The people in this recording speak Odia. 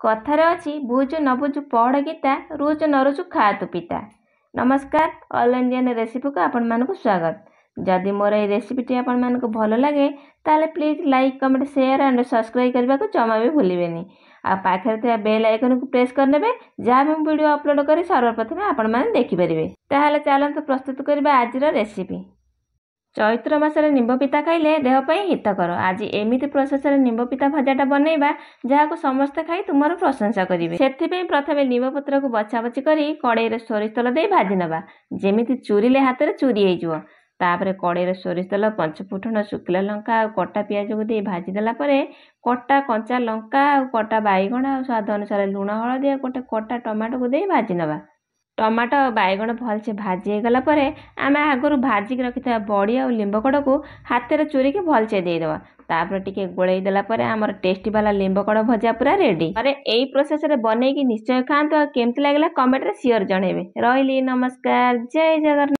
କଥାରେ ଅଛି ବୁଝୁ ନ ବୁଝୁ ପଢ଼ ଗୀତା, ରୁଚୁ ନ ରୁଚୁ ଖା ତୁ ପିତା। ନମସ୍କାର, ଅଲ୍ ଇଣ୍ଡିଆନ୍ ରେସିପିକୁ ଆପଣମାନଙ୍କୁ ସ୍ୱାଗତ। ଯଦି ମୋର ଏହି ରେସିପିଟି ଆପଣମାନଙ୍କୁ ଭଲ ଲାଗେ ତାହେଲେ please like, comment, share and subscribe କରିବାକୁ ଜମା ବି ଭୁଲିବେନି। ଆଉ ପାଖରେ ଥିବା ବେଲ୍ ଆଇକନକୁ ପ୍ରେସ୍ କରିନେବେ, ଯାହା ବି ମୁଁ ଭିଡ଼ିଓ ଅପଲୋଡ଼ କରି ସର୍ବପ୍ରଥମେ ଆପଣମାନେ ଦେଖିପାରିବେ। ତାହେଲେ ଚାଲନ୍ତୁ ପ୍ରସ୍ତୁତ କରିବା ଆଜିର ରେସିପି। ଚୈତ୍ର ମାସରେ ନିମ୍ବ ପିତା ଖାଇଲେ ଦେହ ପାଇଁ ହିତକର। ଆଜି ଏମିତି ପ୍ରୋସେସରେ ନିମ୍ବ ପିତା ଭଜାଟା ବନେଇବା ଯାହାକୁ ସମସ୍ତେ ଖାଇ ତୁମର ପ୍ରଶଂସା କରିବେ। ସେଥିପାଇଁ ପ୍ରଥମେ ନିମ୍ବ ପତ୍ରକୁ ବଛାବଛି କରି କଡ଼େଇରେ ସୋରିଷ ତେଲ ଦେଇ ଭାଜି ନେବା, ଯେମିତି ଚୁରିଲେ ହାତରେ ଚୁରି ହେଇଯିବ। ତାପରେ କଡ଼େଇରେ ସୋରିଷ ତେଲ, ପଞ୍ଚଫୁଟଣ, ଶୁଖିଲା ଲଙ୍କା ଆଉ କଟା ପିଆଜକୁ ଦେଇ ଭାଜି ଦେଲା ପରେ କଟା କଞ୍ଚା ଲଙ୍କା ଆଉ କଟା ବାଇଗଣ ଆଉ ସ୍ୱାଦ ଅନୁସାରେ ଲୁଣ, ହଳଦୀ ଆଉ ଗୋଟେ କଟା ଟମାଟୋକୁ ଦେଇ ଭାଜି ନେବା। ଟମାଟୋ ଆଉ ବାଇଗଣ ଭଲସେ ଭାଜି ହେଇଗଲା ପରେ ଆମେ ଆଗରୁ ଭାଜିକି ରଖିଥିବା ବଡ଼ି ଆଉ ଲିମ୍ବ କଡ଼କୁ ହାତରେ ଚୁରିକି ଭଲସେ ଦେଇଦେବା। ତାପରେ ଟିକେ ଗୋଳେଇ ଦେଲା ପରେ ଆମର ଟେଷ୍ଟି ବାଲା ଲିମ୍ବ କଡ଼ ଭଜା ପୁରା ରେଡ଼ି। ଆରେ ଏଇ ପ୍ରୋସେସରେ ବନେଇକି ନିଶ୍ଚୟ ଖାଆନ୍ତୁ ଆଉ କେମିତି ଲାଗିଲା କମେଣ୍ଟରେ ସିଓର ଜଣେଇବେ। ରହିଲି, ନମସ୍କାର, ଜୟ ଜଗନ୍ନାଥ।